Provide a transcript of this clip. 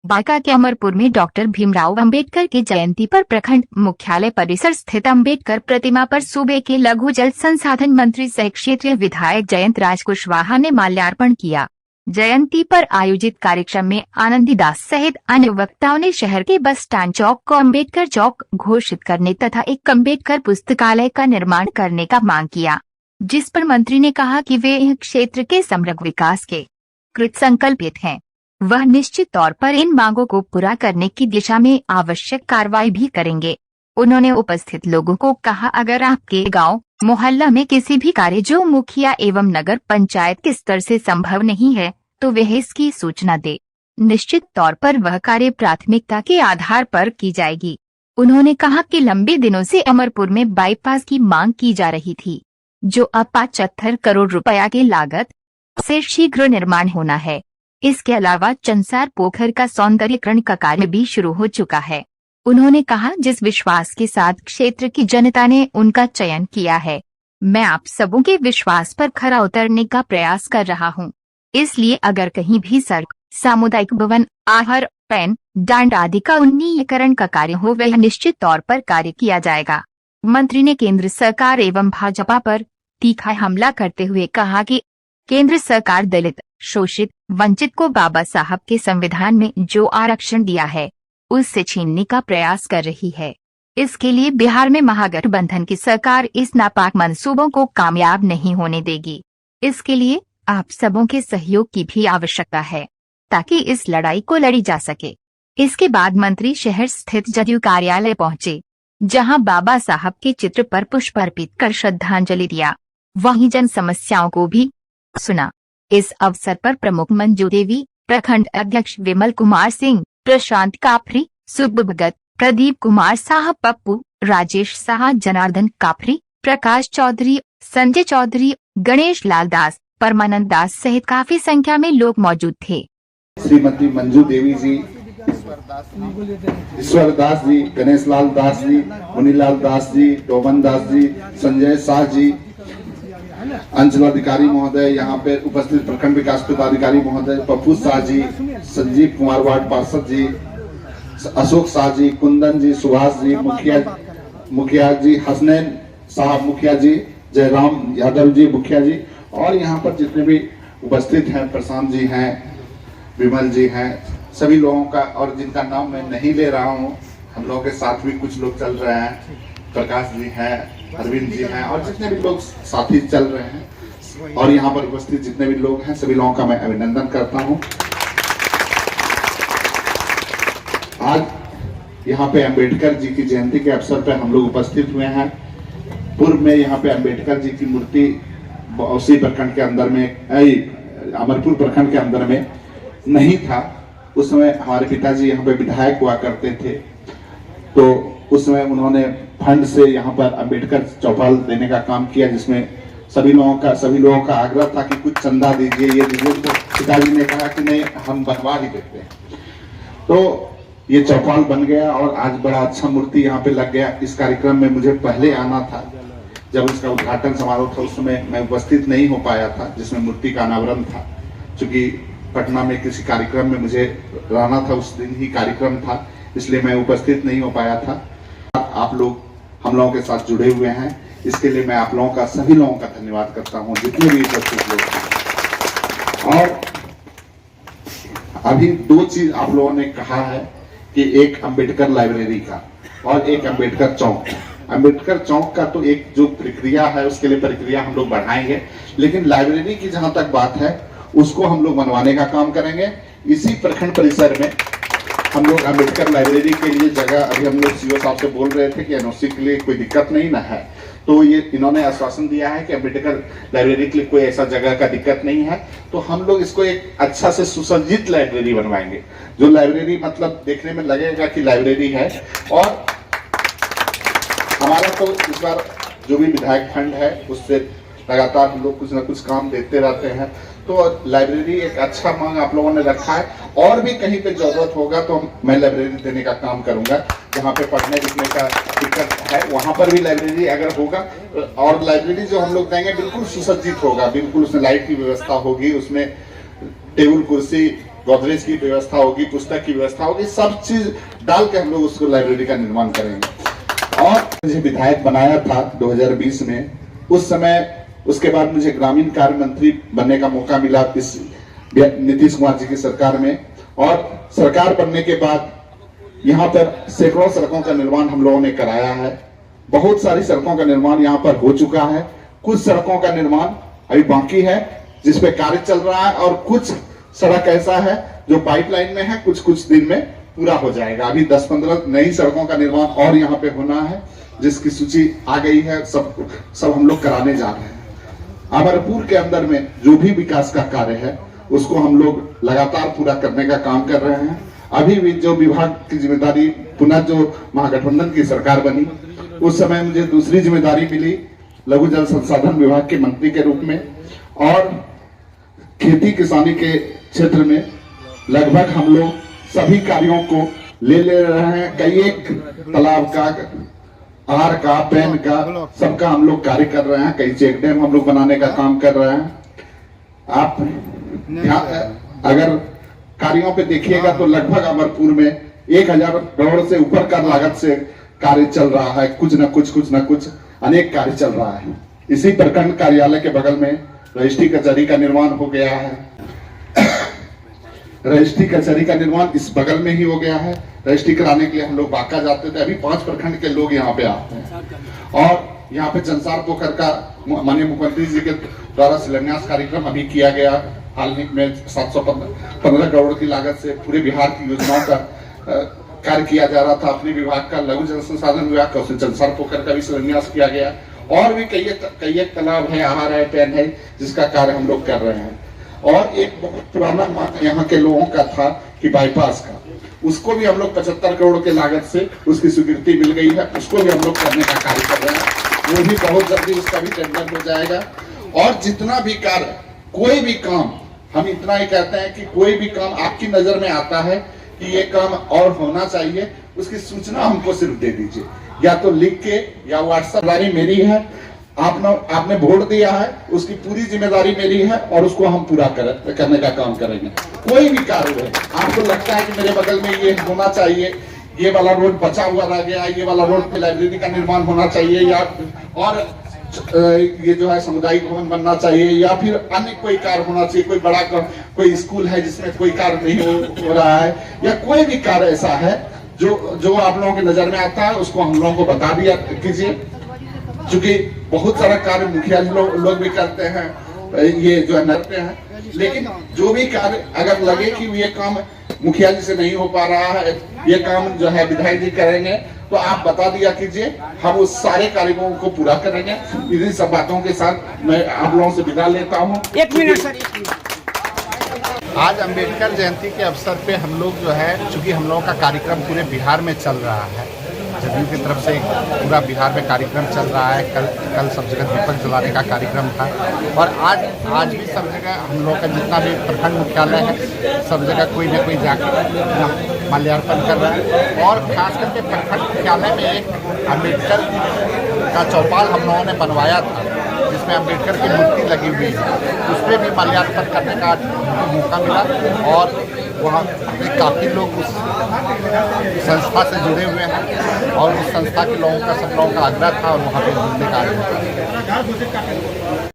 बांका के अमरपुर में डॉक्टर भीमराव अंबेडकर की जयंती पर प्रखंड मुख्यालय परिसर स्थित अंबेडकर प्रतिमा पर सूबे के लघु जल संसाधन मंत्री सह क्षेत्रीय विधायक जयंत राज कुशवाहा ने माल्यार्पण किया। जयंती पर आयोजित कार्यक्रम में आनंदी दास सहित अन्य वक्ताओं ने शहर के बस स्टैंड चौक को अंबेडकर चौक घोषित करने तथा एक अंबेडकर पुस्तकालय का निर्माण करने का मांग किया, जिस पर मंत्री ने कहा कि वे इस क्षेत्र के समग्र विकास के कृत संकल्पित हैं। वह निश्चित तौर पर इन मांगों को पूरा करने की दिशा में आवश्यक कार्रवाई भी करेंगे। उन्होंने उपस्थित लोगों को कहा, अगर आपके गांव मोहल्ला में किसी भी कार्य जो मुखिया एवं नगर पंचायत के स्तर से संभव नहीं है तो वह इसकी सूचना दे। निश्चित तौर पर वह कार्य प्राथमिकता के आधार पर की जाएगी। उन्होंने कहा कि लंबे दिनों से अमरपुर में बाईपास की मांग की जा रही थी, जो अब 75 करोड़ रुपया की लागत से शीघ्र निर्माण होना है। इसके अलावा चंसार पोखर का सौंदर्यीकरण का कार्य भी शुरू हो चुका है। उन्होंने कहा, जिस विश्वास के साथ क्षेत्र की जनता ने उनका चयन किया है, मैं आप सबों के विश्वास पर खरा उतरने का प्रयास कर रहा हूं। इसलिए अगर कहीं भी सड़क, सामुदायिक भवन, आहर, पैन, डांड आदि का उन्नतीकरण का कार्य हो, वह निश्चित तौर पर कार्य किया जाएगा। मंत्री ने केंद्र सरकार एवं भाजपा पर तीखा हमला करते हुए कहा कि केंद्र सरकार दलित, शोषित, वंचित को बाबा साहब के संविधान में जो आरक्षण दिया है उससे छीनने का प्रयास कर रही है। इसके लिए बिहार में महागठबंधन की सरकार इस नापाक मंसूबों को कामयाब नहीं होने देगी। इसके लिए आप सबों के सहयोग की भी आवश्यकता है ताकि इस लड़ाई को लड़ी जा सके। इसके बाद मंत्री शहर स्थित जदयू कार्यालय पहुंचे, जहां बाबा साहब के चित्र पर पुष्प अर्पित कर श्रद्धांजलि दिया। वहीं जन समस्याओं को भी सुना। इस अवसर पर प्रमुख मंजू देवी, प्रखंड अध्यक्ष विमल कुमार सिंह, प्रशांत काफरी, सुब्बू भगत, प्रदीप कुमार साहब, पप्पू, राजेश साहा, जनार्दन काफरी, प्रकाश चौधरी, संजय चौधरी, गणेश लाल दास, परमानंद दास सहित काफी संख्या में लोग मौजूद थे। श्रीमती मंजू देवी जी, ईश्वर दास जी, गणेश लाल दास जी, मुनीलाल दास जी, टोमन दास जी, संजय शाह जी, अंचलाधिकारी महोदय, यहाँ पे उपस्थित प्रखंड विकास पदाधिकारी महोदय, पप्पू शाह जी, संजीव कुमार वार्ड पार्षद जी, अशोक शाह जी, कुंदन जी, सुभाष जी, मुखिया जी, हसनैन साहब मुखिया जी, जयराम यादव जी मुखिया जी, और यहाँ पर जितने भी उपस्थित हैं, प्रशांत जी हैं, विमल जी हैं, सभी लोगों का, और जिनका नाम मैं नहीं ले रहा हूँ, हम लोगों के साथ भी कुछ लोग चल रहे हैं, प्रकाश जी हैं, अरविंद जी हैं, और जितने भी लोग साथी चल रहे हैं और यहाँ पर उपस्थित जितने भी लोग हैं, सभी लोगों का मैं अभिनंदन करता हूँ। आज यहाँ पे अंबेडकर जी की जयंती के अवसर पर हम लोग उपस्थित हुए हैं। पूर्व में यहाँ पे अंबेडकर जी की मूर्ति उसी प्रखंड के अंदर में, अमरपुर प्रखंड के अंदर में नहीं था। उस समय हमारे पिताजी यहाँ पे विधायक हुआ करते थे, तो उस समय उन्होंने फंड से यहाँ पर अंबेडकर चौपाल देने का काम किया, जिसमें सभी लोगों का आग्रह था कि कुछ चंदा दीजिए, ये दीजिए। तो पिताजी ने कहा कि नहीं, हम बनवा ही देते हैं। तो ये चौपाल बन गया और आज बड़ा अच्छा मूर्ति यहाँ पे लग गया। इस कार्यक्रम में मुझे पहले आना था, जब इसका उद्घाटन समारोह था उस समय मैं उपस्थित नहीं हो पाया था, जिसमें मूर्ति का अनावरण था। चूंकि पटना में किसी कार्यक्रम में मुझे रहना था, उस दिन ही कार्यक्रम था, इसलिए मैं उपस्थित नहीं हो पाया था। आप लोग हम लोगों के साथ जुड़े हुए हैं, इसके लिए मैं आप लोगों का, सभी लोगों का धन्यवाद करता हूं, जितने भी उपस्थित लोग हैं। और अभी दो चीज आप लोगों ने कहा है कि एक अंबेडकर लाइब्रेरी का और एक अंबेडकर चौक। अंबेडकर चौक का तो एक जो प्रक्रिया है, उसके लिए प्रक्रिया हम लोग बढ़ाएंगे, लेकिन लाइब्रेरी की जहां तक बात है उसको हम लोग बनवाने का काम करेंगे। इसी प्रखंड परिसर में हम लोग अंबेडकर लाइब्रेरी के लिए जगह, अभी हम लोग सीओ साहब से बोल रहे थे कि एनओसी के लिए कोई दिक्कत नहीं ना है, तो ये इन्होंने आश्वासन दिया है कि अंबेडकर लाइब्रेरी के लिए कोई ऐसा जगह का दिक्कत नहीं है। तो हम लोग इसको एक अच्छा से सुसज्जित लाइब्रेरी बनवाएंगे, जो लाइब्रेरी मतलब देखने में लगेगा कि लाइब्रेरी है। और हमारा तो इस बार जो भी विधायक फंड है उससे लगातार हम लोग कुछ ना कुछ काम देते रहते हैं, तो लाइब्रेरी एक अच्छा मांग आप लोगों ने रखा है। और भी कहीं पे जरूरत होगा तो मैं लाइब्रेरी देने का काम करूंगा, जहाँ पे पढ़ने लिखने का दिक्कत है वहां पर भी लाइब्रेरी अगर होगा। और लाइब्रेरी जो हम लोग देंगे बिल्कुल सुसज्जित होगा, बिल्कुल उसमें लाइट की व्यवस्था होगी, उसमें टेबल कुर्सी गोदरेज की व्यवस्था होगी, पुस्तक की व्यवस्था होगी, सब चीज डाल के हम लोग उसको लाइब्रेरी का निर्माण करेंगे। और मुझे विधायक बनाया था 2020 में, उस समय उसके बाद मुझे ग्रामीण कार्य मंत्री बनने का मौका मिला इस नीतीश कुमार जी की सरकार में। और सरकार बनने के बाद यहाँ पर सैकड़ों सड़कों का निर्माण हम लोगों ने कराया है। बहुत सारी सड़कों का निर्माण यहाँ पर हो चुका है। कुछ सड़कों का निर्माण अभी बाकी है जिस पे कार्य चल रहा है, और कुछ सड़क ऐसा है जो पाइपलाइन में है, कुछ कुछ दिन में पूरा हो जाएगा। अभी 10-15 नई सड़कों का निर्माण और यहाँ पे होना है, जिसकी सूची आ गई है। सब हम लोग कराने जा रहे हैं। अमरपुर के अंदर में जो भी विकास का कार्य है उसको हम लोग लगातार पूरा करने का काम कर रहे हैं। अभी भी जो विभाग की जिम्मेदारी, पुनः जो महागठबंधन की सरकार बनी, उस समय मुझे दूसरी जिम्मेदारी मिली लघु जल संसाधन विभाग के मंत्री के रूप में। और खेती किसानी के क्षेत्र में लगभग हम लोग सभी कार्यों को ले रहे हैं। कई एक तालाब का, आहार का, पैन का, सबका हम लोग कार्य कर रहे हैं। कई चेक डैम हम लोग बनाने का काम कर रहे हैं। आप अगर कार्यों पे देखिएगा तो लगभग अमरपुर में 1000 करोड़ से ऊपर का लागत से कार्य चल रहा है। कुछ न कुछ अनेक कार्य चल रहा है। इसी प्रखंड कार्यालय के बगल में रजिस्ट्री कचहरी का निर्माण हो गया है। रजिस्ट्री कचहरी का निर्माण इस बगल में ही हो गया है। रजिस्ट्री कराने के लिए हम लोग बांका जाते थे, अभी 5 प्रखंड के लोग यहाँ पे आते हैं। और यहाँ पे चंसार पोखर का माननीय मुख्यमंत्री जी के द्वारा शिलान्यास कार्यक्रम अभी किया गया। हाल ही में 715 करोड़ की लागत से पूरे बिहार की योजनाओं का कार्य किया जा रहा था। अपने विभाग का, लघु जल संसाधन विभाग का, उसमें चंसार पोखर का भी शिलान्यास किया गया। और भी कई एक तालाब है, आहार है, पैन है, जिसका कार्य हम लोग कर रहे हैं। और एक बहुत पुराना यहाँ के लोगों का था कि बाईपास का, उसको भी हम लोग 75 करोड़ के लागत से उसकी स्वीकृति मिल गई है। उसको भी हम लोग करने का कार्य कर रहे हैं। वो भी बहुत जल्दी उसका भी टेंडर हो जाएगा। और जितना भी कार्य, कोई भी काम, हम इतना ही कहते हैं कि कोई भी काम आपकी नजर में आता है कि ये काम और होना चाहिए, उसकी सूचना हमको सिर्फ दे दीजिए, या तो लिख के या व्हाट्सएप। मेरी है, आपने वोट दिया है, उसकी पूरी जिम्मेदारी मेरी है और उसको हम पूरा करने का काम करेंगे। कोई भी कार्य है, आपको लगता है कि मेरे बगल में ये होना चाहिए, ये वाला रोड बचा हुआ रह गया, ये वाला रोड पे लाइब्रेरी का निर्माण होना चाहिए, या और ये जो है सामुदायिक भवन बनना चाहिए, या फिर अन्य कोई कार्य होना चाहिए, कोई बड़ा कोई स्कूल है जिसमें कोई कार्य नहीं हो रहा है, या कोई भी कार्य ऐसा है जो आप लोगों की नजर में आता है, उसको हम लोगों को बता दिया कीजिए। क्योंकि बहुत सारा कार्य मुखिया लोग भी करते हैं, ये जो है करते हैं, लेकिन जो भी कार्य अगर लगे कि ये काम मुखिया जी से नहीं हो पा रहा है, ये काम जो है विधायक जी करेंगे, तो आप बता दिया कीजिए, हम उस सारे कार्यों को पूरा करेंगे। इन्हीं सब बातों के साथ मैं आप लोगों से विदा लेता हूँ। 1 मिनट सर। आज अंबेडकर जयंती के अवसर पे हम लोग जो है, चूंकि हम लोगों का कार्यक्रम पूरे बिहार में चल रहा है, जदयू की तरफ से पूरा बिहार में कार्यक्रम चल रहा है। कल सब जगह दीपक जलाने का कार्यक्रम था, और आज भी सब जगह हम लोग का जितना भी प्रखंड मुख्यालय है, सब जगह कोई न कोई जाकर माल्यार्पण कर रहा है। और खास करके प्रखंड मुख्यालय में एक अम्बेडकर का चौपाल हम लोगों ने बनवाया था, जिसमें अम्बेडकर की मूर्ति लगी हुई है, उस पर भी माल्यार्पण करने का मौका मिला। और वहाँ पे काफ़ी लोग उस संस्था से जुड़े हुए हैं, और उस संस्था के लोगों का, सब लोगों का आग्रह था, और वहाँ पे जुड़ने का